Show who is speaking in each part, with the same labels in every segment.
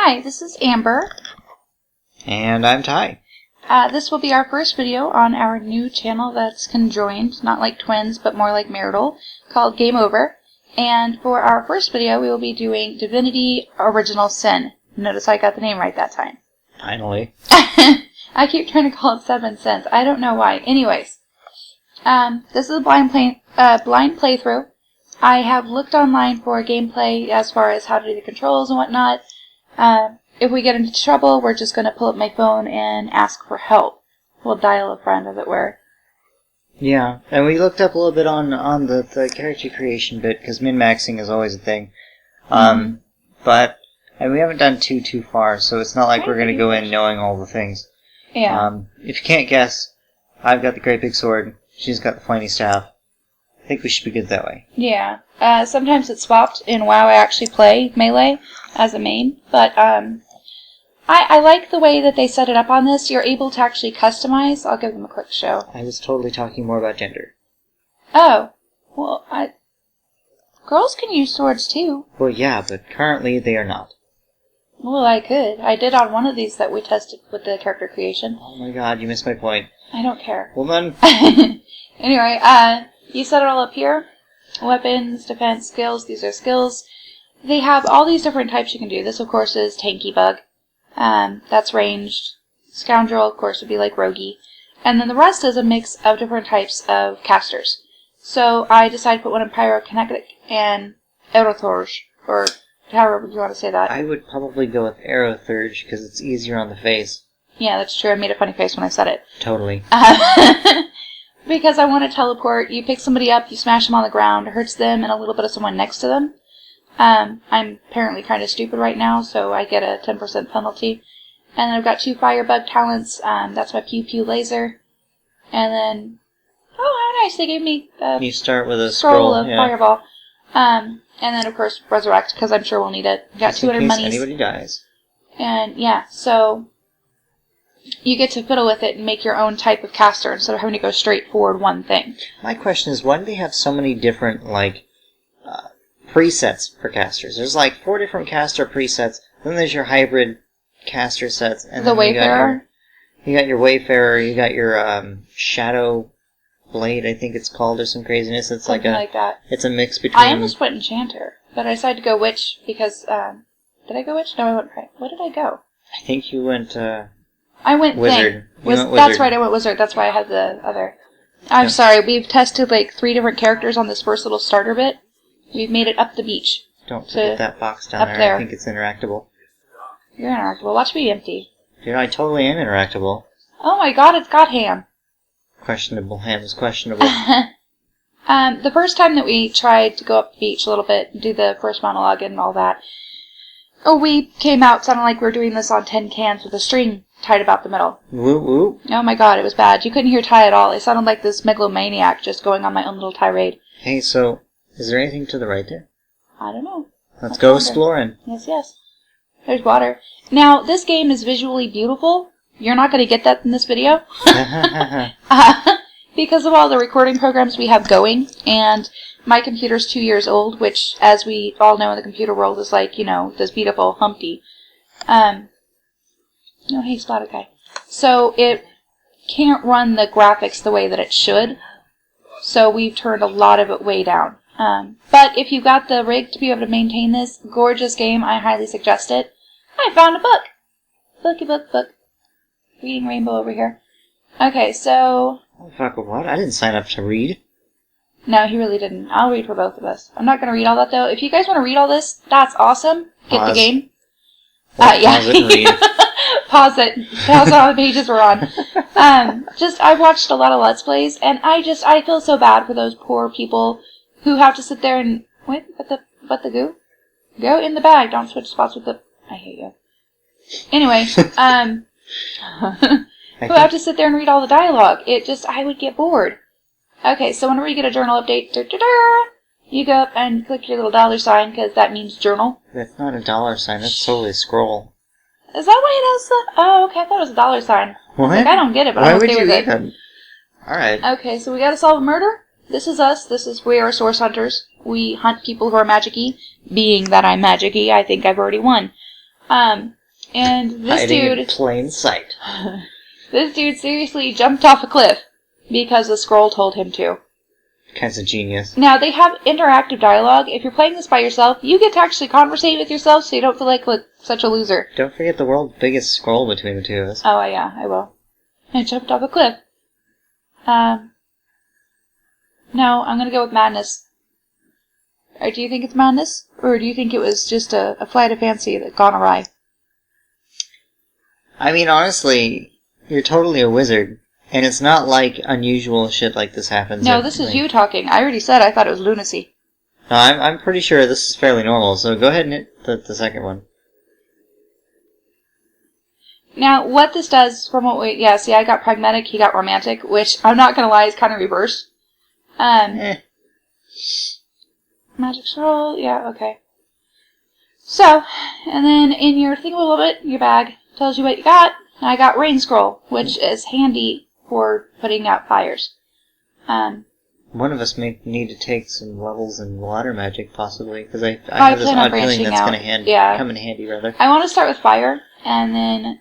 Speaker 1: Hi, this is Amber.
Speaker 2: And I'm Ty.
Speaker 1: This will be our first video on our new channel that's conjoined, not like twins, but more like marital, called Game Over. And for our first video, we will be doing Divinity Original Sin. Notice I got the name right that time.
Speaker 2: Finally.
Speaker 1: I keep trying to call it 7 cents. I don't know why. Anyways, this is a blind playthrough. I have looked online for gameplay as far as how to do the controls and whatnot. If we get into trouble, we're just going to pull up my phone and ask for help. We'll dial a friend, as it were.
Speaker 2: Yeah, and we looked up a little bit on the character creation bit, because min-maxing is always a thing. But we haven't done too far, so it's not like we're going to go in knowing all the things.
Speaker 1: Yeah.
Speaker 2: If you can't guess, I've got the great big sword, she's got the pointy staff. I think we should be good that way.
Speaker 1: Yeah. Sometimes it's swapped. In WoW I actually play melee as a main, but I like the way that they set it up on this. You're able to actually customize. I'll give them a quick show.
Speaker 2: I was totally talking more about gender.
Speaker 1: Oh. Well, girls can use swords too.
Speaker 2: Well, yeah, but currently they are not.
Speaker 1: Well, I could. I did on one of these that we tested with the character creation.
Speaker 2: Oh my god, you missed my point.
Speaker 1: I don't care.
Speaker 2: Well then.
Speaker 1: Anyway, you set it all up here. Weapons, defense, skills. These are skills. They have all these different types you can do. This, of course, is Tanky Bug. That's ranged. Scoundrel, of course, would be like Rogie. And then the rest is a mix of different types of casters. So I decided to put one in Pyrokinetic and Aerothurge, or however you want to say that.
Speaker 2: I would probably go with Aerothurge, because it's easier on the face.
Speaker 1: Yeah, that's true. I made a funny face when I said it.
Speaker 2: Totally.
Speaker 1: Because I want to teleport. You pick somebody up, you smash them on the ground, it hurts them and a little bit of someone next to them. I'm apparently kind of stupid right now, so I get a 10% penalty. And then I've got 2 Firebug talents. That's my Pew Pew Laser. And then, oh, how nice! They gave me
Speaker 2: you start with a
Speaker 1: scroll of
Speaker 2: yeah.
Speaker 1: Fireball. And then, of course, Resurrect, because I'm sure we'll need it. We've got 200 monies.
Speaker 2: Anybody dies.
Speaker 1: And yeah, so you get to fiddle with it and make your own type of caster instead of having to go straight forward one thing.
Speaker 2: My question is, why do they have so many different, presets for casters? There's 4 different caster presets, then there's your hybrid caster sets, and
Speaker 1: the
Speaker 2: then
Speaker 1: Wayfarer.
Speaker 2: You got your Wayfarer, you got your Shadow Blade, I think it's called, or some craziness. It's
Speaker 1: Something like that.
Speaker 2: It's a mix between...
Speaker 1: I almost went Enchanter, but I decided to go Witch because, did I go Witch? No, I went right. What did I go?
Speaker 2: I think you went,
Speaker 1: I went
Speaker 2: Wizard.
Speaker 1: Thing. That's right, I went Wizard. That's why I had the other. I'm sorry, we've tested 3 different characters on this first little starter bit. We've made it up the beach.
Speaker 2: Don't forget that box down there. I think it's interactable.
Speaker 1: You're interactable. Watch me empty.
Speaker 2: Dude, I totally am interactable.
Speaker 1: Oh my god, it's got ham.
Speaker 2: Questionable. Ham is questionable.
Speaker 1: The first time that we tried to go up the beach a little bit, do the first monologue and all that, we came out sounding like we were doing this on 10 cans with a string tied about the middle.
Speaker 2: Woo woo.
Speaker 1: Oh my god, it was bad. You couldn't hear Ty at all. It sounded like this megalomaniac just going on my own little tirade.
Speaker 2: Hey, so, is there anything to the right there?
Speaker 1: I don't know.
Speaker 2: Let's go exploring.
Speaker 1: Yes, yes. There's water. Now, this game is visually beautiful. You're not going to get that in this video. Because of all the recording programs we have going, and my computer's 2 years old, which, as we all know in the computer world, is like, this beautiful Humpty. Oh, hey, spotted guy. So, it can't run the graphics the way that it should. So, we've turned a lot of it way down. But if you've got the rig to be able to maintain this gorgeous game, I highly suggest it. I found a book! Booky book. Reading Rainbow over here. Okay, so...
Speaker 2: Oh, fuck, what? I didn't sign up to read.
Speaker 1: No, he really didn't. I'll read for both of us. I'm not going to read all that, though. If you guys want to read all this, that's awesome. Get the game. Yeah.
Speaker 2: Pause it and read.
Speaker 1: Pause it. Tell us how the pages we're on. I've watched a lot of Let's Plays, and I feel so bad for those poor people who have to sit there and... Wait, what the goo? Go in the bag. Don't switch spots with the... I hate you. Anyway, who have to sit there and read all the dialogue. I would get bored. Okay, so whenever you get a journal update, you go up and click your little $sign, because that means journal.
Speaker 2: That's not a $sign, that's solely a scroll.
Speaker 1: Is that why it has the... Oh, okay, I thought it was a $sign.
Speaker 2: What?
Speaker 1: I don't get it, but I'm okay with it.
Speaker 2: Alright.
Speaker 1: Okay, so we gotta solve a murder? This is us. We are source hunters. We hunt people who are magic-y. Being that I'm magic-y, I think I've already won. And this
Speaker 2: Hiding in
Speaker 1: dude...
Speaker 2: plain sight.
Speaker 1: This dude seriously jumped off a cliff because the scroll told him to.
Speaker 2: Kinds of genius.
Speaker 1: Now, they have interactive dialogue. If you're playing this by yourself, you get to actually conversate with yourself so you don't feel like such a loser.
Speaker 2: Don't forget the world's biggest scroll between the two of us.
Speaker 1: Oh, yeah, I will. I jumped off a cliff. No, I'm gonna go with madness. Or do you think it's madness? Or do you think it was just a flight of fancy that gone awry?
Speaker 2: I mean, honestly, you're totally a wizard. And it's not like unusual shit like this happens.
Speaker 1: No, this is you talking. I already said I thought it was lunacy.
Speaker 2: No, I'm pretty sure this is fairly normal, so go ahead and hit the second one.
Speaker 1: Now, what this does, from what we... Yeah, see, I got pragmatic, he got romantic, which, I'm not gonna lie, is kind of reversed. Magic scroll, yeah, okay. So, and then in your thingamabobbit, your bag, tells you what you got. I got rain scroll, which is handy for putting out fires.
Speaker 2: One of us may need to take some levels in water magic, possibly, because I have this odd feeling that's going to come in handy, rather.
Speaker 1: I want to start with fire, and then...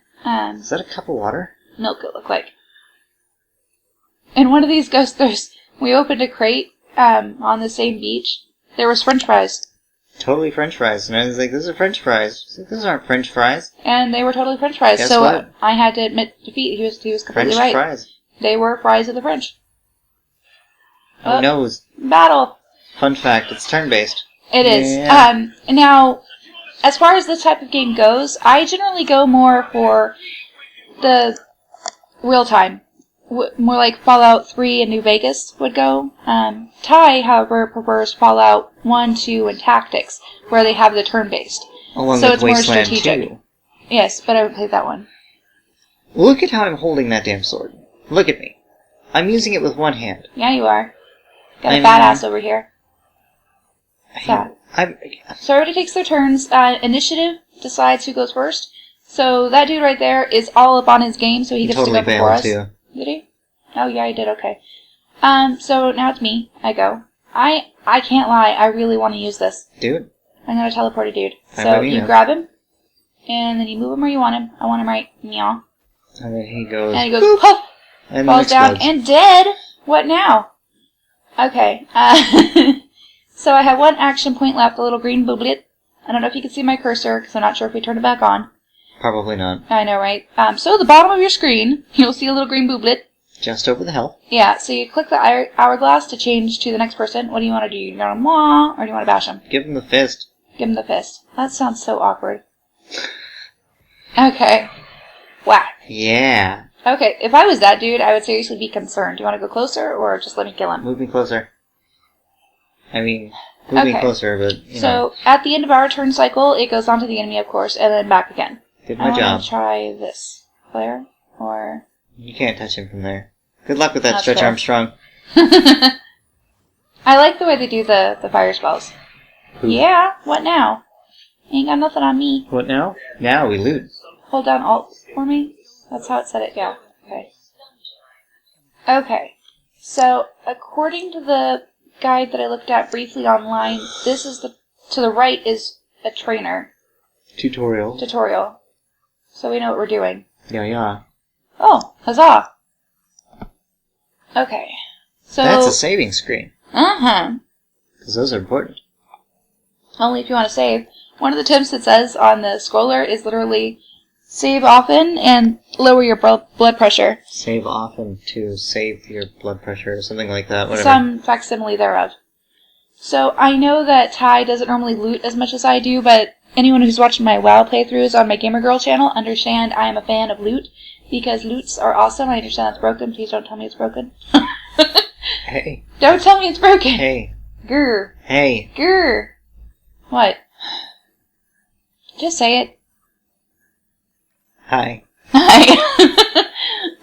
Speaker 2: is that a cup of water?
Speaker 1: Milk, it looked like. In one of these ghost throws, we opened a crate on the same beach. There was french fries.
Speaker 2: Totally french fries. And I was like, those are french fries. I was like, those aren't french fries.
Speaker 1: And they were totally french fries.
Speaker 2: Guess
Speaker 1: so
Speaker 2: what?
Speaker 1: I had to admit defeat. He was completely
Speaker 2: French
Speaker 1: right.
Speaker 2: fries.
Speaker 1: They were fries of the French.
Speaker 2: Who knows?
Speaker 1: Battle.
Speaker 2: Fun fact, it's turn-based.
Speaker 1: It is.
Speaker 2: Yeah.
Speaker 1: Now, as far as this type of game goes, I generally go more for the real-time. More like Fallout 3 and New Vegas would go. Ty, however, prefers Fallout 1, 2, and Tactics, where they have the turn-based.
Speaker 2: Along
Speaker 1: so
Speaker 2: with
Speaker 1: it's
Speaker 2: Wasteland
Speaker 1: more strategic.
Speaker 2: 2.
Speaker 1: Yes, but I haven't played that one.
Speaker 2: Look at how I'm holding that damn sword. Look at me. I'm using it with one hand.
Speaker 1: Yeah, you are. Got a badass over here. So everybody takes their turns. Initiative decides who goes first. So that dude right there is all up on his game, so he gets to go before us. Too. Did he? Oh yeah, he did. Okay. So now it's me. I go. I can't lie. I really want to use this.
Speaker 2: Dude.
Speaker 1: I'm gonna teleport a dude. So you grab him, and then you move him where you want him. I want him right meow.
Speaker 2: And then he goes.
Speaker 1: And he goes puff.
Speaker 2: And
Speaker 1: falls down and dead. What now? Okay. So I have one action point left. The little green booblet. I don't know if you can see my cursor because I'm not sure if we turn it back on.
Speaker 2: Probably not.
Speaker 1: I know, right? So at the bottom of your screen, you'll see a little green booblet.
Speaker 2: Just over the health.
Speaker 1: Yeah, so you click the hourglass to change to the next person. What do you want to do? You want to wah, or do you want to bash him?
Speaker 2: Give him the fist.
Speaker 1: Give him the fist. That sounds so awkward. Okay. Whack.
Speaker 2: Yeah.
Speaker 1: Okay, if I was that dude, I would seriously be concerned. Do you want to go closer, or just let me kill him?
Speaker 2: Move me closer. I mean, move me closer, but, you know.
Speaker 1: So, at the end of our turn cycle, it goes on to the enemy, of course, and then back again.
Speaker 2: Did my job.
Speaker 1: I want to try this. Flare? Or...
Speaker 2: You can't touch him from there. Good luck with that,
Speaker 1: That's
Speaker 2: Stretch
Speaker 1: fair.
Speaker 2: Armstrong.
Speaker 1: I like the way they do the fire spells. Who? Yeah, what now? Ain't got nothing on me.
Speaker 2: What now? Now we loot.
Speaker 1: Hold down Alt for me. That's how it said it, yeah. Okay. Okay. So, according to the guide that I looked at briefly online, this is to the right is a trainer.
Speaker 2: Tutorial.
Speaker 1: So we know what we're doing.
Speaker 2: Yeah.
Speaker 1: Oh, huzzah! Okay. So...
Speaker 2: That's a saving screen.
Speaker 1: Uh-huh.
Speaker 2: Because those are important.
Speaker 1: Only if you want to save. One of the tips it says on the scroller is literally save often and lower your blood pressure.
Speaker 2: Save often to save your blood pressure or something like that. Whatever.
Speaker 1: Some facsimile thereof. So I know that Ty doesn't normally loot as much as I do, but anyone who's watching my WoW playthroughs on my Gamer Girl channel understand I am a fan of loot because loots are awesome. I understand that's broken. Please don't tell me it's broken.
Speaker 2: Hey.
Speaker 1: Don't tell me it's broken.
Speaker 2: Hey.
Speaker 1: Grr.
Speaker 2: Hey.
Speaker 1: Grr. What? Just say it.
Speaker 2: Hi.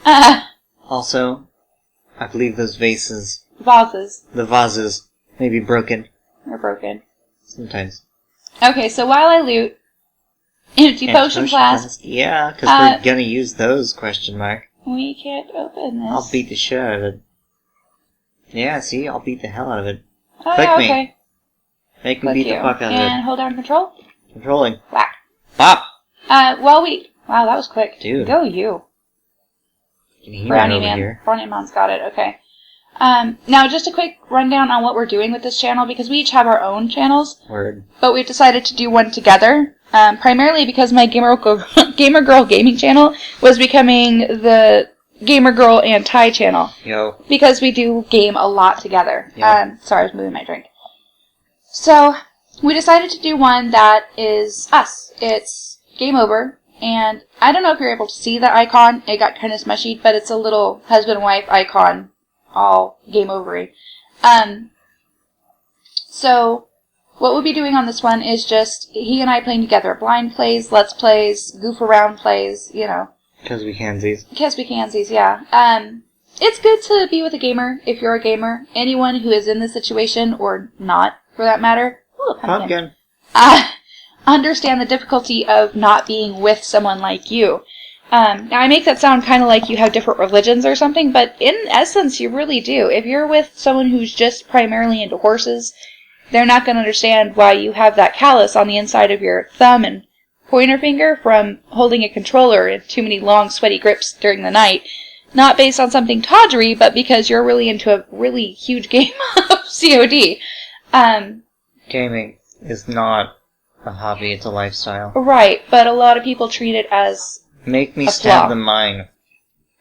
Speaker 1: Hi.
Speaker 2: Also, I believe those vases.
Speaker 1: Vases.
Speaker 2: The vases may be broken.
Speaker 1: They're broken.
Speaker 2: Sometimes.
Speaker 1: Okay, so while I loot, empty potion flask.
Speaker 2: Yeah, because we're gonna use those, question mark.
Speaker 1: We can't open this.
Speaker 2: I'll beat the shit out of it. Yeah, see? I'll beat the hell out of it.
Speaker 1: Oh,
Speaker 2: Click
Speaker 1: yeah,
Speaker 2: me.
Speaker 1: okay.
Speaker 2: Make me beat the fuck out of it.
Speaker 1: And hold down control.
Speaker 2: Controlling.
Speaker 1: Whack.
Speaker 2: Pop!
Speaker 1: Wow, that was quick.
Speaker 2: Dude.
Speaker 1: Go you.
Speaker 2: Brownie Man. Here.
Speaker 1: Brownie Man's got it, okay. Now, just a quick rundown on what we're doing with this channel, because we each have our own channels.
Speaker 2: Word.
Speaker 1: But we've decided to do one together, primarily because my Gamer Girl Gaming channel was becoming the Gamer Girl and Ty channel.
Speaker 2: Yo.
Speaker 1: Because we do game a lot together.
Speaker 2: Yep.
Speaker 1: Sorry, I was moving my drink. So, we decided to do one that is us. It's Game Over, and I don't know if you're able to see the icon. It got kind of smushy, but it's a little husband and wife icon, all Game Over-y. So, what we'll be doing on this one is just he and I playing together. Blind plays, let's plays, goof around plays, you know.
Speaker 2: Because we cansies.
Speaker 1: Because we cansies, yeah. It's good to be with a gamer if you're a gamer. Anyone who is in this situation, or not, for that matter. Ooh, pumpkin. Understand the difficulty of not being with someone like you. Now, I make that sound kind of like you have different religions or something, but in essence, you really do. If you're with someone who's just primarily into horses, they're not going to understand why you have that callus on the inside of your thumb and pointer finger from holding a controller in too many long, sweaty grips during the night. Not based on something tawdry, but because you're really into a really huge game of COD.
Speaker 2: Gaming is not a hobby, it's a lifestyle.
Speaker 1: Right, but a lot of people treat it as
Speaker 2: Make me
Speaker 1: a
Speaker 2: stab
Speaker 1: flaw.
Speaker 2: the mine.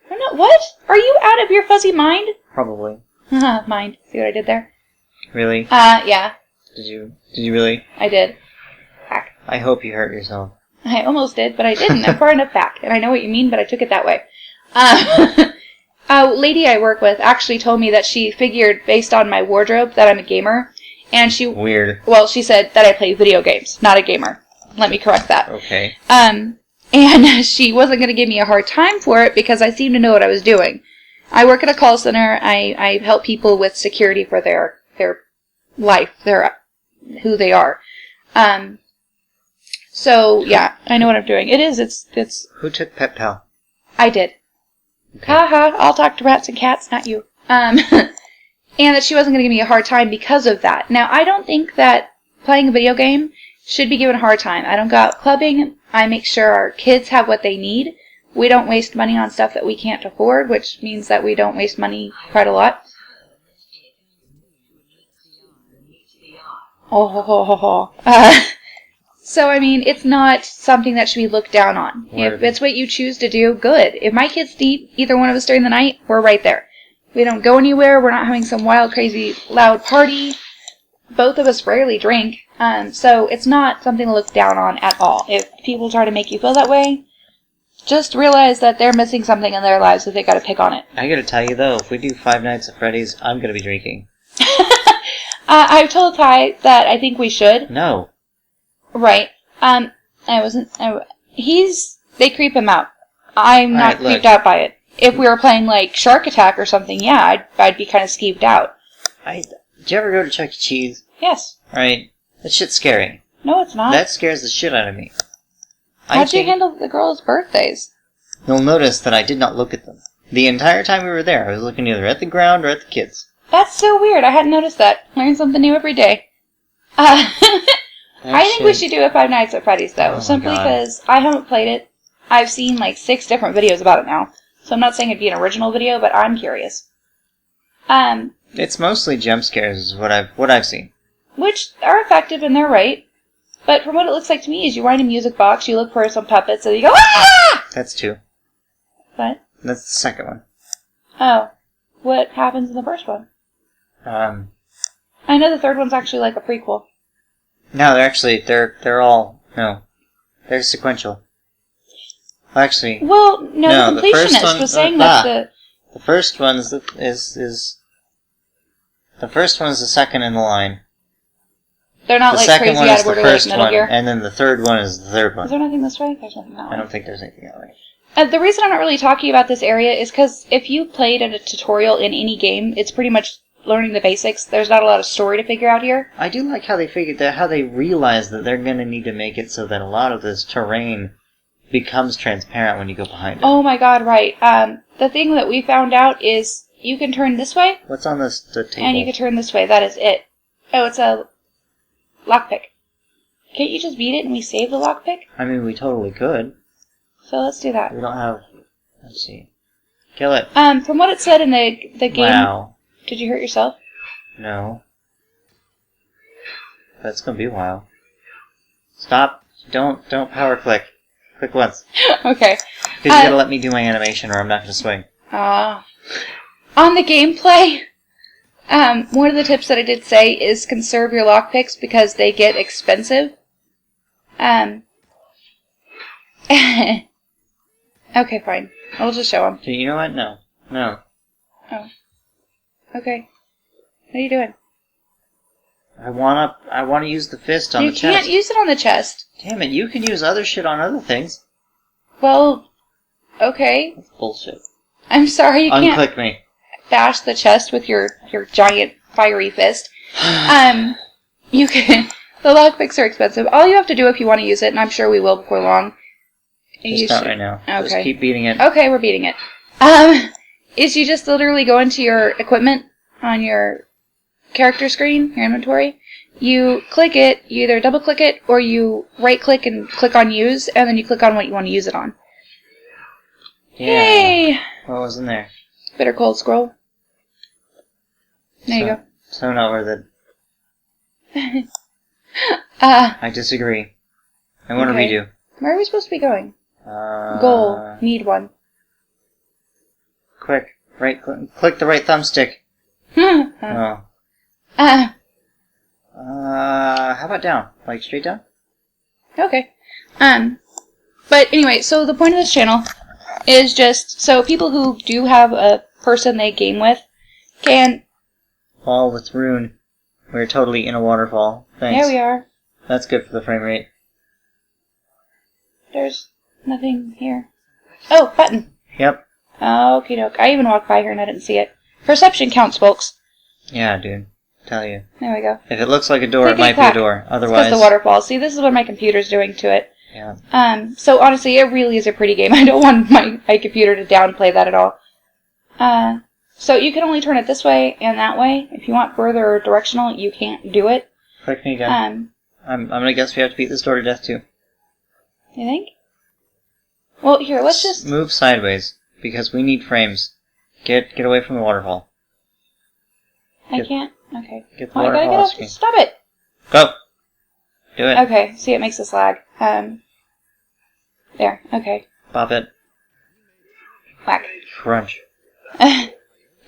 Speaker 1: I don't know, what? Are you out of your fuzzy mind?
Speaker 2: Probably.
Speaker 1: Mind. See what I did there?
Speaker 2: Really?
Speaker 1: Yeah. Did
Speaker 2: you really?
Speaker 1: I did. Back.
Speaker 2: I hope you hurt yourself.
Speaker 1: I almost did, but I didn't. I'm far enough back, and I know what you mean, but I took it that way. A lady I work with actually told me that she figured, based on my wardrobe, that I'm a gamer, and she...
Speaker 2: Weird.
Speaker 1: Well, she said that I play video games, not a gamer. Let me correct that.
Speaker 2: Okay.
Speaker 1: And she wasn't going to give me a hard time for it because I seemed to know what I was doing. I work at a call center. I help people with security for their life, who they are. So, yeah, I know what I'm doing. It's...
Speaker 2: Who took Pet Pal?
Speaker 1: I did.
Speaker 2: Okay.
Speaker 1: Haha, I'll talk to rats and cats, not you. And that she wasn't going to give me a hard time because of that. Now, I don't think that playing a video game should be given a hard time. I don't go out clubbing. I make sure our kids have what they need. We don't waste money on stuff that we can't afford, which means that we don't waste money quite a lot. So, I mean, it's not something that should be looked down on.
Speaker 2: Word.
Speaker 1: If it's what you choose to do, good. If my kids need either one of us during the night, we're right there. We don't go anywhere. We're not having some wild, crazy, loud party. Both of us rarely drink. So it's not something to look down on at all. If people try to make you feel that way, just realize that they're missing something in their lives if they gotta pick on it.
Speaker 2: I gotta tell you, though, if we do Five Nights at Freddy's, I'm gonna be drinking.
Speaker 1: I've told Ty that I think we should.
Speaker 2: No.
Speaker 1: Right. They creep him out. I'm not creeped out by it. If we were playing, like, Shark Attack or something, yeah, I'd be kind of skeeved out.
Speaker 2: Did you ever go to Chuck E. Cheese?
Speaker 1: Yes.
Speaker 2: Right. That shit's scary.
Speaker 1: No, it's not.
Speaker 2: That scares the shit out of me.
Speaker 1: How'd you handle the girls' birthdays?
Speaker 2: You'll notice that I did not look at them. The entire time we were there, I was looking either at the ground or at the kids.
Speaker 1: That's so weird. I hadn't noticed that. Learn something new every day. I think we should do a Five Nights at Freddy's, though. Simply because I haven't played it. I've seen, like, 6 different videos about it now. So I'm not saying it'd be an original video, but I'm curious.
Speaker 2: It's mostly jump scares, is what I've seen. Which
Speaker 1: are effective, and they're right. But from what it looks like to me is you wind a music box, you look for some puppets, and you go, ah!
Speaker 2: That's 2.
Speaker 1: What?
Speaker 2: That's the second one.
Speaker 1: Oh. What happens in the first one? I know the third one's actually like a prequel.
Speaker 2: No, they're sequential. Actually,
Speaker 1: well, no, the completionist was saying that
Speaker 2: the first one is the second in the line.
Speaker 1: They're not like crazy out of order like Metal Gear.
Speaker 2: And then the third one is the third one.
Speaker 1: Is there nothing this way? There's nothing that way.
Speaker 2: I don't think there's anything that way.
Speaker 1: The reason I'm not really talking about this area is because if you played at a tutorial in any game, it's pretty much learning the basics. There's not a lot of story to figure out here.
Speaker 2: I do like how they realize that they're going to need to make it so that a lot of this terrain becomes transparent when you go behind it.
Speaker 1: Oh my god, right. The thing that we found out is you can turn this way.
Speaker 2: What's on the table?
Speaker 1: And you can turn this way. That is it. Oh, it's a lockpick. Can't you just beat it and we save the lockpick?
Speaker 2: I mean, we totally could.
Speaker 1: So let's do that.
Speaker 2: We don't have... Let's see. Kill it.
Speaker 1: From what it said in the game...
Speaker 2: Wow.
Speaker 1: Did you hurt yourself?
Speaker 2: No. That's gonna be a while. Stop. Don't power click. Click once.
Speaker 1: Okay.
Speaker 2: Because you gotta let me do my animation or I'm not gonna swing.
Speaker 1: On the gameplay, one of the tips that I did say is conserve your lockpicks because they get expensive. Okay, fine. I'll just show them.
Speaker 2: You know what? No. No.
Speaker 1: Oh. Okay. What are you doing?
Speaker 2: I wanna use the fist on the chest.
Speaker 1: You can't use it on the chest.
Speaker 2: Damn it, you can use other shit on other things.
Speaker 1: Well, okay.
Speaker 2: That's bullshit.
Speaker 1: I'm sorry, you can't
Speaker 2: Unclick me.
Speaker 1: bash the chest with your giant fiery fist. You can... The lockpicks are expensive. All you have to do if you want to use it, and I'm sure we will before long...
Speaker 2: Just not right now.
Speaker 1: Okay.
Speaker 2: Just keep beating it.
Speaker 1: Okay, we're beating it. Is you just literally go into your equipment on your character screen, your inventory. You click it, you either double click it, or you right click and click on use, and then you click on what you want to use it on.
Speaker 2: Yeah.
Speaker 1: Yay!
Speaker 2: What was in there?
Speaker 1: Bitter cold scroll. There you go.
Speaker 2: So not worth it. I disagree. I want to redo.
Speaker 1: Where are we supposed to be going? Goal. Need one.
Speaker 2: Quick. Right click the right thumbstick. Oh. How about down? Like straight down?
Speaker 1: Okay. But anyway, so the point of this channel is just so people who do have a person they game with can...
Speaker 2: Wall with rune. We're totally in a waterfall. Thanks.
Speaker 1: There we are.
Speaker 2: That's good for the frame rate.
Speaker 1: There's nothing here. Oh, button.
Speaker 2: Yep.
Speaker 1: Okie doke. I even walked by here and I didn't see it. Perception counts, folks.
Speaker 2: Yeah, dude. Tell you.
Speaker 1: There we go.
Speaker 2: If it looks like a door, it might be a door. Otherwise...
Speaker 1: It's because the waterfall. See, this is what my computer's doing to it.
Speaker 2: Yeah.
Speaker 1: So honestly, it really is a pretty game. I don't want my computer to downplay that at all. So you can only turn it this way and that way. If you want further directional, you can't do it.
Speaker 2: Click me again. I'm gonna guess we have to beat this door to death too.
Speaker 1: You think? Well, here, let's just...
Speaker 2: Move sideways, because we need frames. Get away from the waterfall.
Speaker 1: I can't? Okay.
Speaker 2: Get the
Speaker 1: I gotta
Speaker 2: waterfall
Speaker 1: get
Speaker 2: off
Speaker 1: off.
Speaker 2: screen.
Speaker 1: Stop it!
Speaker 2: Go! Do it.
Speaker 1: Okay, see, it makes us lag. There, okay.
Speaker 2: Pop it.
Speaker 1: Whack.
Speaker 2: Crunch.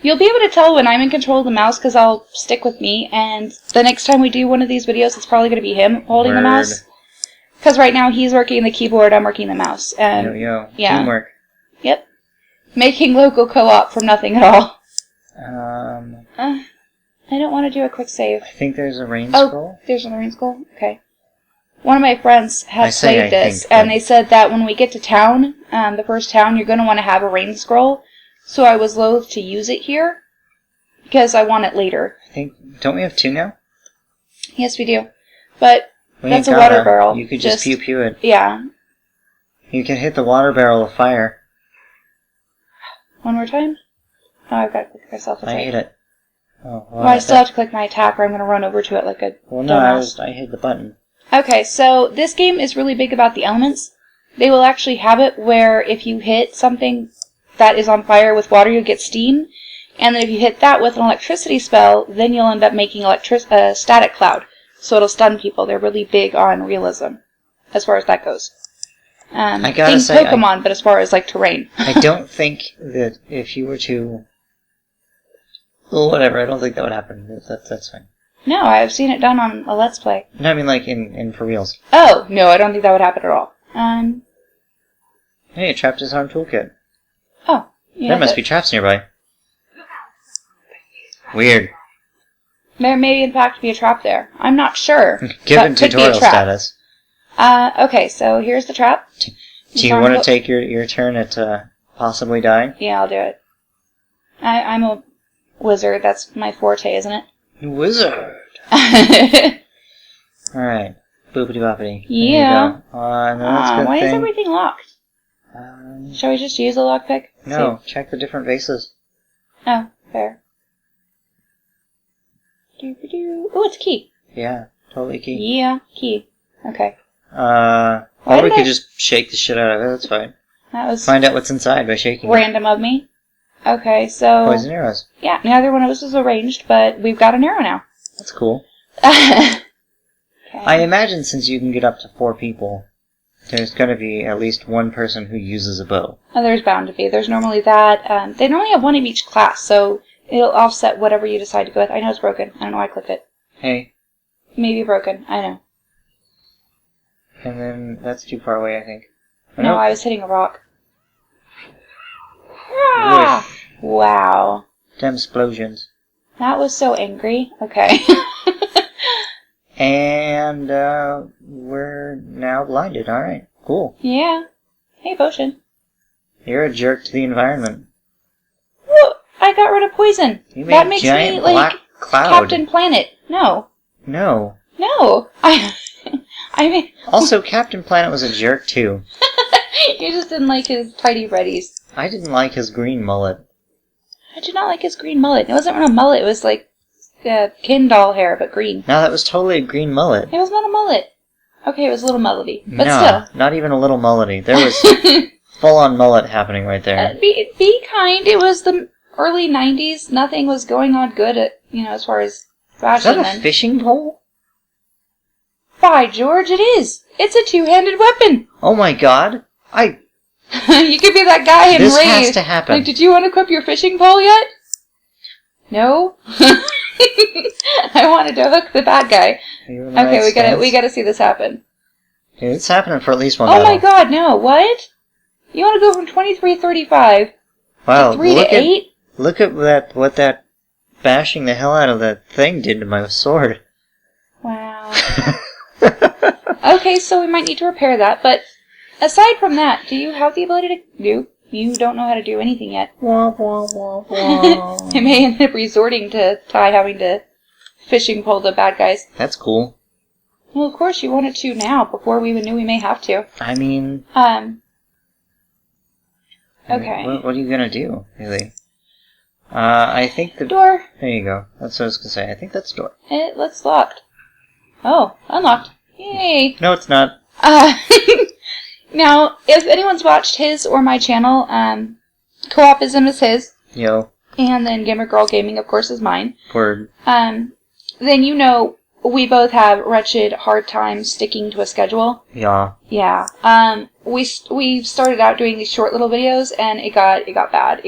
Speaker 1: You'll be able to tell when I'm in control of the mouse because I'll stick with me, and the next time we do one of these videos, it's probably going to be him holding the mouse. Because right now he's working the keyboard, I'm working the mouse.
Speaker 2: Yo.
Speaker 1: Yeah.
Speaker 2: Teamwork.
Speaker 1: Yep. Making local co-op from nothing at all. I don't want to do a quick save.
Speaker 2: I think there's a rain scroll.
Speaker 1: Oh, there's a rain scroll? Okay. One of my friends has played this,
Speaker 2: think,
Speaker 1: and they said that when we get to town, the first town, you're going to want to have a rain scroll. So I was loath to use it here, because I want it later.
Speaker 2: Don't we have two now?
Speaker 1: Yes, we do. But that's a water barrel.
Speaker 2: You could just pew it.
Speaker 1: Yeah.
Speaker 2: You can hit the water barrel of fire.
Speaker 1: One more time? Oh, I've got to click myself.
Speaker 2: I hit it. Oh,
Speaker 1: well, I still have to click my attack, or I'm going to run over to it like a
Speaker 2: Well, no, I hit the button.
Speaker 1: Okay, so this game is really big about the elements. They will actually have it where if you hit something that is on fire with water, you'll get steam. And then if you hit that with an electricity spell, then you'll end up making a static cloud. So it'll stun people. They're really big on realism, as far as that goes.
Speaker 2: I gotta say,
Speaker 1: Pokemon, but as far as like terrain.
Speaker 2: I don't think that if you were to... Well, whatever, I don't think that would happen. That's fine.
Speaker 1: No, I've seen it done on a Let's Play.
Speaker 2: No, I mean like in for reals.
Speaker 1: Oh, no, I don't think that would happen at all.
Speaker 2: Hey, a trap disarm toolkit.
Speaker 1: Oh. Yeah,
Speaker 2: there must be traps nearby. Weird.
Speaker 1: There may in fact be a trap there. I'm not sure.
Speaker 2: Given tutorial status.
Speaker 1: Okay, so here's the trap.
Speaker 2: Do you want to take your turn at possibly dying?
Speaker 1: Yeah, I'll do it. I'm a wizard. That's my forte, isn't it?
Speaker 2: Wizard! Alright. Boopity boppity.
Speaker 1: Yeah.
Speaker 2: No, that's a good
Speaker 1: why
Speaker 2: thing.
Speaker 1: is everything locked? Shall we just use a lockpick?
Speaker 2: No, check the different vases.
Speaker 1: Oh, fair. Oh, it's a key.
Speaker 2: Yeah, totally key.
Speaker 1: Yeah, key. Okay.
Speaker 2: Or we could just shake the shit out of it. That's fine.
Speaker 1: That was
Speaker 2: Find out what's inside by shaking
Speaker 1: random of me. Okay, so...
Speaker 2: Poison arrows.
Speaker 1: Yeah, neither one of us is arranged, but we've got an arrow now.
Speaker 2: That's cool.
Speaker 1: Okay.
Speaker 2: I imagine since you can get up to 4 people, there's going to be at least one person who uses a bow.
Speaker 1: Oh, there's bound to be. There's normally that. They normally have one of each class, so it'll offset whatever you decide to go with. I know it's broken. I don't know why I clicked it.
Speaker 2: Hey.
Speaker 1: Maybe broken. I know.
Speaker 2: And then that's too far away, I think. Oh,
Speaker 1: No, I was hitting a rock. Ah! Wow.
Speaker 2: Them explosions.
Speaker 1: That was so angry. Okay.
Speaker 2: And we're now blinded. Alright, cool.
Speaker 1: Yeah. Hey, potion.
Speaker 2: You're a jerk to the environment.
Speaker 1: Whoa! I got rid of poison.
Speaker 2: You made
Speaker 1: That
Speaker 2: a
Speaker 1: makes
Speaker 2: giant
Speaker 1: me like
Speaker 2: black cloud.
Speaker 1: Captain Planet. No.
Speaker 2: No.
Speaker 1: No. I mean...
Speaker 2: Also, Captain Planet was a jerk too.
Speaker 1: You just didn't like his tidy readies.
Speaker 2: I didn't like his green mullet.
Speaker 1: I did not like his green mullet. It wasn't a mullet. It was like Ken doll hair, but green.
Speaker 2: No, that was totally a green mullet.
Speaker 1: It was not a mullet. Okay, it was a little mullety, but
Speaker 2: no,
Speaker 1: still.
Speaker 2: not even a little mullety. There was full-on mullet happening right there.
Speaker 1: Be kind. It was the early 90s. Nothing was going on good at, as far as fashion.
Speaker 2: Is that a fishing pole?
Speaker 1: By George, it is. It's a two-handed weapon.
Speaker 2: Oh my god.
Speaker 1: You could be that guy in
Speaker 2: This
Speaker 1: Raid.
Speaker 2: has to happen.
Speaker 1: Like, did you unequip your fishing pole yet? No? I wanted to hook the bad guy. Okay, we gotta see this happen.
Speaker 2: Dude, it's happening for at least one
Speaker 1: Oh
Speaker 2: battle.
Speaker 1: my god, no, what? You wanna go from 23-35
Speaker 2: wow,
Speaker 1: to 3 to 8?
Speaker 2: Look at what that bashing the hell out of that thing did to my sword.
Speaker 1: Wow. Okay, so we might need to repair that, but aside from that, do you have the ability to do? You don't know how to do anything yet.
Speaker 2: Wah, wah, wah, wah.
Speaker 1: I may end up resorting to Ty having to fishing pole the bad guys.
Speaker 2: That's cool.
Speaker 1: Well, of course you wanted to now, before we even knew we may have to.
Speaker 2: I mean...
Speaker 1: Okay.
Speaker 2: What are you gonna do, really? I think the...
Speaker 1: Door.
Speaker 2: There you go. That's what I was gonna say. I think that's the door.
Speaker 1: It's locked. Oh, unlocked. Yay.
Speaker 2: No, it's not.
Speaker 1: Now, if anyone's watched his or my channel, Co-opism is his.
Speaker 2: Yo.
Speaker 1: And then Gamer Girl Gaming, of course, is mine.
Speaker 2: Word.
Speaker 1: Then you know we both have wretched, hard times sticking to a schedule.
Speaker 2: Yeah.
Speaker 1: Yeah. We started out doing these short little videos, and it got bad.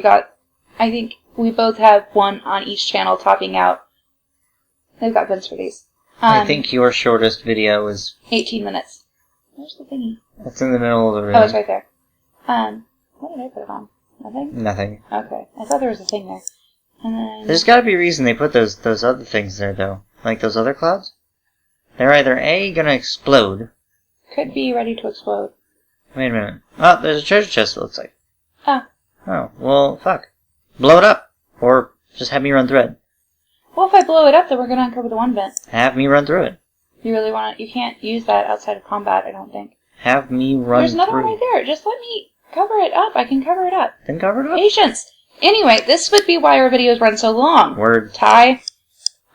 Speaker 1: I think we both have one on each channel topping out. They've got bins for these.
Speaker 2: I think your shortest video was...
Speaker 1: 18 minutes. Where's the thingy?
Speaker 2: It's in the middle of the room.
Speaker 1: Oh, it's right there. What did I put it on? Nothing?
Speaker 2: Nothing.
Speaker 1: Okay. I thought there was a thing there. And then...
Speaker 2: There's gotta be a reason they put those other things there, though. Like those other clouds? They're either A, gonna explode.
Speaker 1: Could be ready to explode.
Speaker 2: Wait a minute. Oh, there's a treasure chest, it looks like.
Speaker 1: Ah.
Speaker 2: Oh, well, fuck. Blow it up! Or just have me run through it.
Speaker 1: Well, if I blow it up, then we're gonna uncover the one vent.
Speaker 2: Have me run through it.
Speaker 1: You really want to... You can't use that outside of combat, I don't think.
Speaker 2: Have me run through.
Speaker 1: There's another one right there. Just let me cover it up. I can cover it up.
Speaker 2: Then cover it up.
Speaker 1: Patience! Anyway, this would be why our videos run so long.
Speaker 2: Word.
Speaker 1: Ty.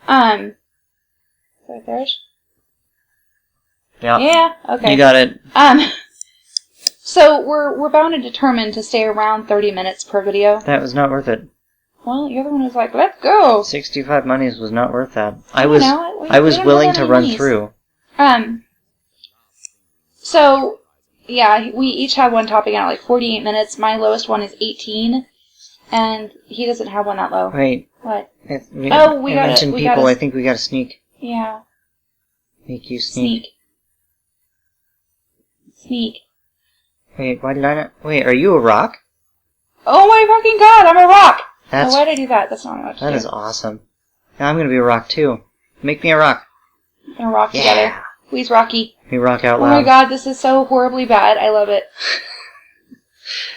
Speaker 1: Right there's...
Speaker 2: Yeah.
Speaker 1: Yeah, okay.
Speaker 2: You got it.
Speaker 1: So we're bound and determined to stay around 30 minutes per video.
Speaker 2: That was not worth it.
Speaker 1: Well, you're the one who's like, let's go!
Speaker 2: 65 monies was not worth that. I
Speaker 1: We
Speaker 2: was
Speaker 1: don't
Speaker 2: willing
Speaker 1: have
Speaker 2: to
Speaker 1: any
Speaker 2: run
Speaker 1: monies.
Speaker 2: through.
Speaker 1: So, yeah, we each have one topping out at like 48 minutes. My lowest one is 18, and he doesn't have one that low.
Speaker 2: Wait.
Speaker 1: What?
Speaker 2: I
Speaker 1: We
Speaker 2: mentioned people, I think we gotta sneak.
Speaker 1: Yeah.
Speaker 2: Make you sneak.
Speaker 1: Sneak.
Speaker 2: Wait, why did I not... Wait, are you a rock?
Speaker 1: Oh my fucking god, I'm a rock!
Speaker 2: That's...
Speaker 1: Oh, why did I do that? That's not what I want to do.
Speaker 2: That is awesome. Now I'm gonna be a rock too. Make me a rock.
Speaker 1: We're gonna rock together. Please, Rocky.
Speaker 2: We rock out
Speaker 1: Oh
Speaker 2: loud.
Speaker 1: my god, this is so horribly bad. I love it.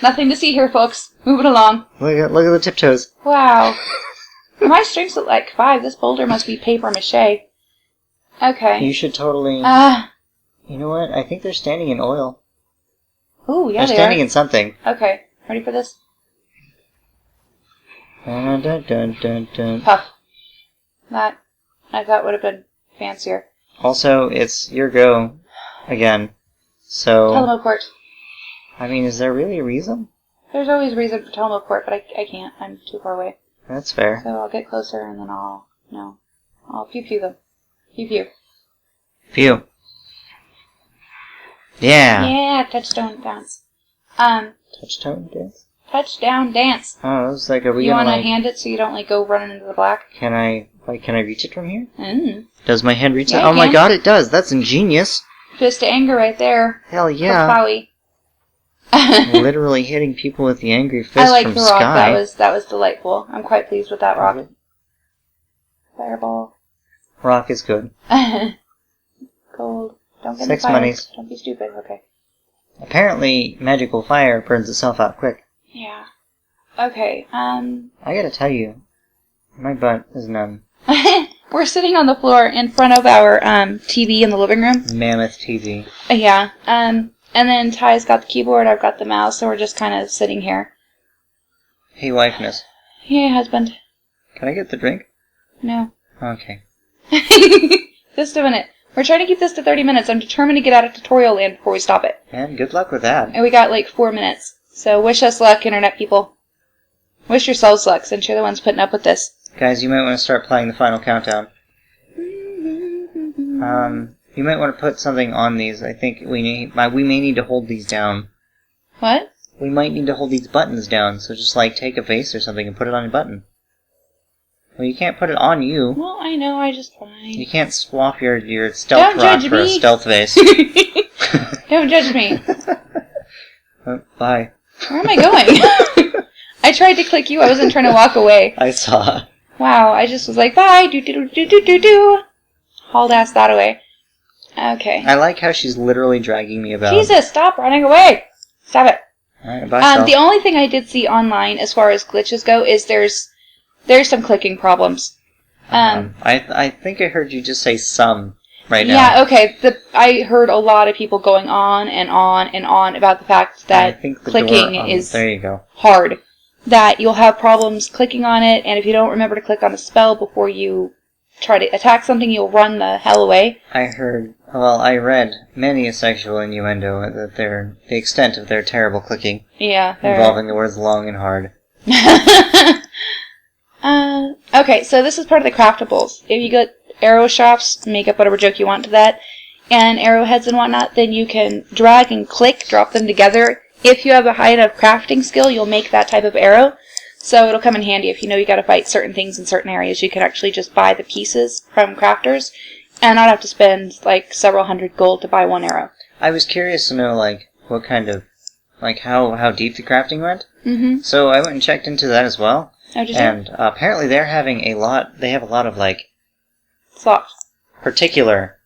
Speaker 1: Nothing to see here, folks. Moving along.
Speaker 2: Look at the tiptoes.
Speaker 1: Wow. My strength's at like 5. This boulder must be paper mache. Okay.
Speaker 2: You should totally... You know what? I think they're standing in oil.
Speaker 1: Ooh, yeah,
Speaker 2: they're standing in something.
Speaker 1: Okay. Ready for this?
Speaker 2: Dun, dun, dun, dun, dun.
Speaker 1: Puff. That, I thought would have been fancier.
Speaker 2: Also, it's your go. again. So...
Speaker 1: Teleport.
Speaker 2: I mean, is there really a reason?
Speaker 1: There's always a reason for teleport, but I can't. I'm too far away.
Speaker 2: That's fair.
Speaker 1: So I'll get closer and then I'll pew-pew them. Pew-pew.
Speaker 2: Pew. Yeah.
Speaker 1: Yeah, touchdown dance.
Speaker 2: Touchdown dance?
Speaker 1: Touchdown dance.
Speaker 2: Oh, it was like, are we
Speaker 1: You
Speaker 2: gonna,
Speaker 1: want to hand it so you don't, go running into the black?
Speaker 2: Can I reach it from here?
Speaker 1: Mm.
Speaker 2: Does my hand reach it?
Speaker 1: Yeah,
Speaker 2: Oh
Speaker 1: you
Speaker 2: my
Speaker 1: can.
Speaker 2: god, it does. That's ingenious.
Speaker 1: Fist of anger right there.
Speaker 2: Hell yeah.
Speaker 1: Wowie.
Speaker 2: Literally hitting people with the angry fist
Speaker 1: I like
Speaker 2: from
Speaker 1: the rock.
Speaker 2: sky.
Speaker 1: That was delightful. I'm quite pleased with that rock. Fireball.
Speaker 2: Rock is good.
Speaker 1: Gold. Don't get
Speaker 2: 6
Speaker 1: me fired.
Speaker 2: monies.
Speaker 1: Don't be stupid. Okay.
Speaker 2: Apparently, magical fire burns itself out quick.
Speaker 1: Yeah. Okay.
Speaker 2: I gotta tell you, my butt is numb.
Speaker 1: We're sitting on the floor in front of our TV in the living room.
Speaker 2: Mammoth TV.
Speaker 1: Yeah. And then Ty's got the keyboard, I've got the mouse, so we're just kind of sitting here.
Speaker 2: Hey, wifeness.
Speaker 1: Hey, husband.
Speaker 2: Can I get the drink?
Speaker 1: No.
Speaker 2: Okay.
Speaker 1: Just a minute. We're trying to keep this to 30 minutes. I'm determined to get out of tutorial land before we stop it.
Speaker 2: And good luck with that.
Speaker 1: And we got 4 minutes. So wish us luck, internet people. Wish yourselves luck, since you're the ones putting up with this.
Speaker 2: Guys, you might want to start playing the final countdown. You might want to put something on these. I think we may need to hold these down.
Speaker 1: What?
Speaker 2: We might need to hold these buttons down, so just take a vase or something and put it on a button. Well, you can't put it on you.
Speaker 1: Well, I know, I just find.
Speaker 2: You can't swap your stealth
Speaker 1: Don't
Speaker 2: rock
Speaker 1: judge
Speaker 2: for a
Speaker 1: me.
Speaker 2: stealth vase.
Speaker 1: Don't judge me.
Speaker 2: Bye.
Speaker 1: Where am I going? I tried to click you, I wasn't trying to walk away.
Speaker 2: I saw.
Speaker 1: Wow, I just was like, bye, do. Hauled ass that away. Okay.
Speaker 2: I like how she's literally dragging me about.
Speaker 1: Jesus, stop running away! Stop it.
Speaker 2: Alright, bye, Stealth.
Speaker 1: The only thing I did see online as far as glitches go is there's some clicking problems.
Speaker 2: I think I heard you just say some right now.
Speaker 1: Yeah, okay. I heard a lot of people going on and on and on about the fact that
Speaker 2: I think the
Speaker 1: clicking
Speaker 2: door,
Speaker 1: is
Speaker 2: there you go.
Speaker 1: hard. That you'll have problems clicking on it, and if you don't remember to click on a spell before you try to attack something, you'll run the hell away.
Speaker 2: I read many a sexual innuendo that the extent of their terrible clicking.
Speaker 1: Yeah.
Speaker 2: Involving the words long and hard.
Speaker 1: Okay, so this is part of the craftables. If you get arrow shops, make up whatever joke you want to that, and arrowheads and whatnot, then you can drag and click, drop them together. If you have a high enough crafting skill, you'll make that type of arrow. So it'll come in handy if you know you gotta fight certain things in certain areas. You can actually just buy the pieces from crafters and not have to spend several hundred gold to buy one arrow.
Speaker 2: I was curious to know what kind of how deep the crafting went.
Speaker 1: Mm-hmm.
Speaker 2: So I went and checked into that as well.
Speaker 1: Oh, did you?
Speaker 2: And apparently they have a lot of
Speaker 1: Slots.
Speaker 2: particular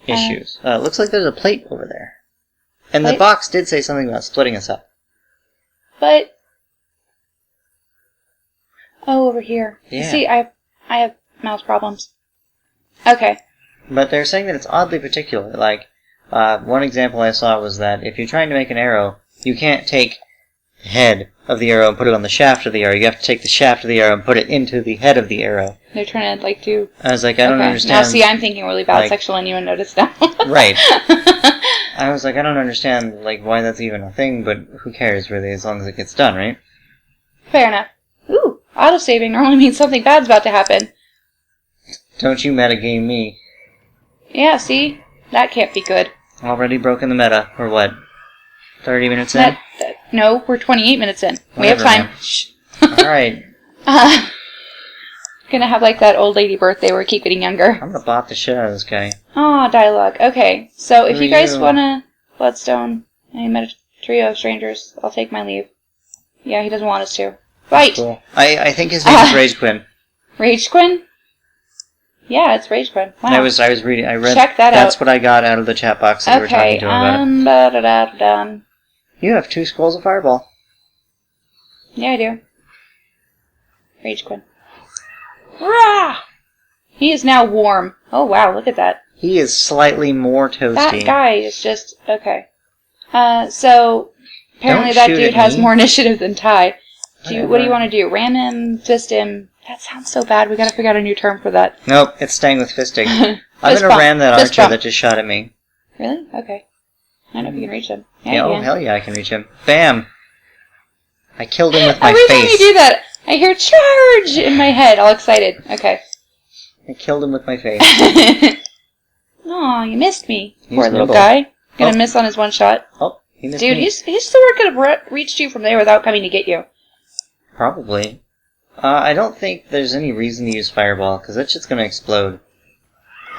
Speaker 2: issues. Looks like there's a plate over there. And
Speaker 1: Plate?
Speaker 2: the box did say something about splitting us up.
Speaker 1: But over here.
Speaker 2: Yeah.
Speaker 1: See, I have mouse problems. Okay.
Speaker 2: But they're saying that it's oddly particular. One example I saw was that if you're trying to make an arrow, you can't take the head of the arrow and put it on the shaft of the arrow. You have to take the shaft of the arrow and put it into the head of the arrow.
Speaker 1: They're trying to do.
Speaker 2: I was like, I don't understand.
Speaker 1: Now, see, I'm thinking really bad sexual innuendo just now.
Speaker 2: Right. I was like, I don't understand why that's even a thing, but who cares really, as long as it gets done, right?
Speaker 1: Fair enough. Ooh, autosaving normally means something bad's about to happen.
Speaker 2: Don't you metagame me.
Speaker 1: Yeah, see? That can't be good.
Speaker 2: Already broken the meta, or what? 30 minutes in?
Speaker 1: No, we're 28 minutes in. We have
Speaker 2: Whatever,
Speaker 1: time. Shh.
Speaker 2: Alright.
Speaker 1: Gonna have that old lady birthday where we keep getting younger.
Speaker 2: I'm gonna bot the shit out of this guy.
Speaker 1: Aw, dialogue. Okay, so if
Speaker 2: Who
Speaker 1: you
Speaker 2: are
Speaker 1: guys
Speaker 2: you?
Speaker 1: wanna Bloodstone, I met a trio of strangers, I'll take my leave. Yeah, he doesn't want us to. Fight!
Speaker 2: Cool. I think his name is Rage Quinn.
Speaker 1: Rage Quinn? Yeah, it's Rage Quinn. Wow.
Speaker 2: I was reading, I read,
Speaker 1: Check that
Speaker 2: that's
Speaker 1: out.
Speaker 2: what I got out of the chat box that you were talking to him about it. You have 2 scrolls of Fireball.
Speaker 1: Yeah, I do. Rage Quinn. Rah! He is now warm. Oh, wow, look at that.
Speaker 2: He is slightly more toasty.
Speaker 1: That guy is just... Okay. So, apparently
Speaker 2: Don't
Speaker 1: that
Speaker 2: shoot
Speaker 1: dude
Speaker 2: at
Speaker 1: has
Speaker 2: me.
Speaker 1: more initiative than Ty. What do
Speaker 2: Whatever.
Speaker 1: you want to do? Ram him? Fist him? That sounds so bad. We gotta figure out a new term for that.
Speaker 2: Nope, it's staying with fisting. I'm
Speaker 1: Fist
Speaker 2: gonna
Speaker 1: bump.
Speaker 2: ram that
Speaker 1: Fist
Speaker 2: archer
Speaker 1: bump.
Speaker 2: that just shot at me.
Speaker 1: Really? Okay. I don't know if you can reach him. Yeah,
Speaker 2: Yeah,
Speaker 1: you
Speaker 2: oh,
Speaker 1: can.
Speaker 2: hell yeah, I can reach him. Bam! I killed him with my
Speaker 1: Every
Speaker 2: face.
Speaker 1: time you do that, I hear charge in my head, all excited. Okay.
Speaker 2: I killed him with my face.
Speaker 1: Aw, you missed me.
Speaker 2: He's
Speaker 1: Poor little
Speaker 2: nimble.
Speaker 1: guy. Gonna miss on his one shot.
Speaker 2: Oh, he missed
Speaker 1: Dude,
Speaker 2: me.
Speaker 1: he's still could have reached you from there without coming to get you.
Speaker 2: Probably. I don't think there's any reason to use Fireball, because that shit's gonna explode.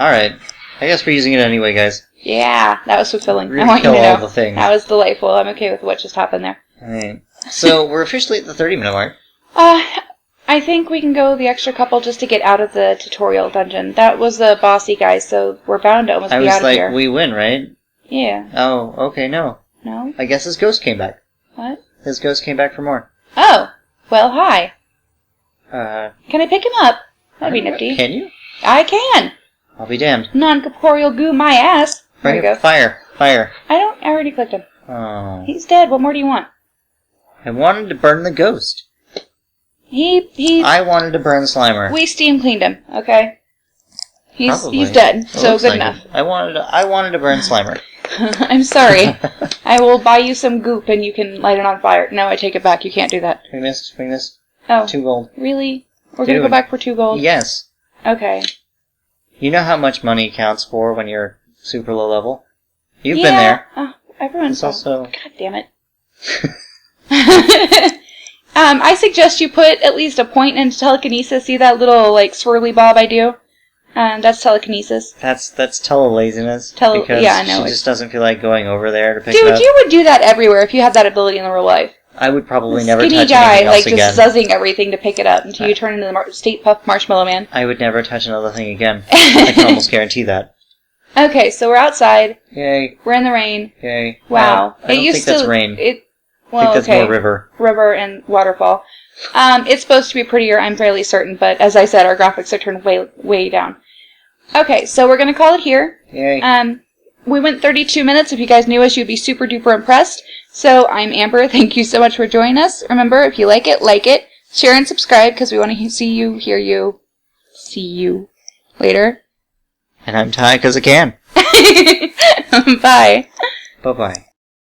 Speaker 2: Alright. I guess we're using it anyway, guys.
Speaker 1: Yeah, that was fulfilling.
Speaker 2: We're
Speaker 1: I
Speaker 2: gonna
Speaker 1: want you
Speaker 2: kill
Speaker 1: to
Speaker 2: all
Speaker 1: know.
Speaker 2: the things.
Speaker 1: That was delightful. I'm okay with what just happened there.
Speaker 2: Alright. So, we're officially at the 30-minute mark.
Speaker 1: I think we can go the extra couple just to get out of the tutorial dungeon. That was the bossy guy, so we're bound to almost
Speaker 2: I
Speaker 1: be
Speaker 2: was
Speaker 1: out of
Speaker 2: like,
Speaker 1: here.
Speaker 2: we win, right?
Speaker 1: Yeah.
Speaker 2: Oh, okay, no.
Speaker 1: No?
Speaker 2: I guess his ghost came back.
Speaker 1: What?
Speaker 2: His ghost came back for more.
Speaker 1: Oh. Well, hi.
Speaker 2: Can
Speaker 1: Can I pick him up? That'd be nifty.
Speaker 2: Can you?
Speaker 1: I can.
Speaker 2: I'll be damned.
Speaker 1: Non-corporeal goo my ass. There you go.
Speaker 2: Fire. Fire.
Speaker 1: I already clicked him.
Speaker 2: Oh.
Speaker 1: He's dead. What more do you want?
Speaker 2: I wanted to burn the ghost.
Speaker 1: He's...
Speaker 2: I wanted to burn Slimer.
Speaker 1: We steam cleaned him, okay?
Speaker 2: Probably.
Speaker 1: He's dead,
Speaker 2: It
Speaker 1: so
Speaker 2: looks
Speaker 1: good
Speaker 2: like
Speaker 1: enough.
Speaker 2: it. I wanted to burn Slimer.
Speaker 1: I'm sorry. I will buy you some goop and you can light it on fire. No, I take it back. You can't do that.
Speaker 2: We missed.
Speaker 1: Oh.
Speaker 2: 2 gold.
Speaker 1: Really? We're gonna go
Speaker 2: Dude.
Speaker 1: back for 2 gold?
Speaker 2: Yes.
Speaker 1: Okay.
Speaker 2: You know how much money counts for when you're super low level? You've been there.
Speaker 1: Oh, everyone's
Speaker 2: It's also...
Speaker 1: God damn it. I suggest you put at least a point into telekinesis. See that little, like, swirly bob I do? That's telekinesis.
Speaker 2: That's telelaziness. Because
Speaker 1: yeah, I know.
Speaker 2: she just doesn't feel like going over there to pick it
Speaker 1: Dude,
Speaker 2: up.
Speaker 1: you would do that everywhere if you had that ability in the real life.
Speaker 2: I would probably never
Speaker 1: Skinny
Speaker 2: touch
Speaker 1: guy,
Speaker 2: anything else
Speaker 1: like,
Speaker 2: again.
Speaker 1: just zuzzing everything to pick it up until you turn into the State Puff Marshmallow Man.
Speaker 2: I would never touch another thing again. I can almost guarantee that.
Speaker 1: Okay, so we're outside.
Speaker 2: Yay.
Speaker 1: We're in the rain.
Speaker 2: Yay.
Speaker 1: Wow.
Speaker 2: I don't think that's rain.
Speaker 1: I
Speaker 2: think that's
Speaker 1: okay.
Speaker 2: more river.
Speaker 1: River and waterfall. It's supposed to be prettier, I'm fairly certain, but as I said, our graphics are turned way, way down. Okay, so we're gonna call it here.
Speaker 2: Yay.
Speaker 1: We went 32 minutes. If you guys knew us, you'd be super duper impressed. So I'm Amber. Thank you so much for joining us. Remember, if you like it, share and subscribe because we want to see you, hear you, see you later.
Speaker 2: And I'm Ty because I can.
Speaker 1: Bye.
Speaker 2: Bye-bye.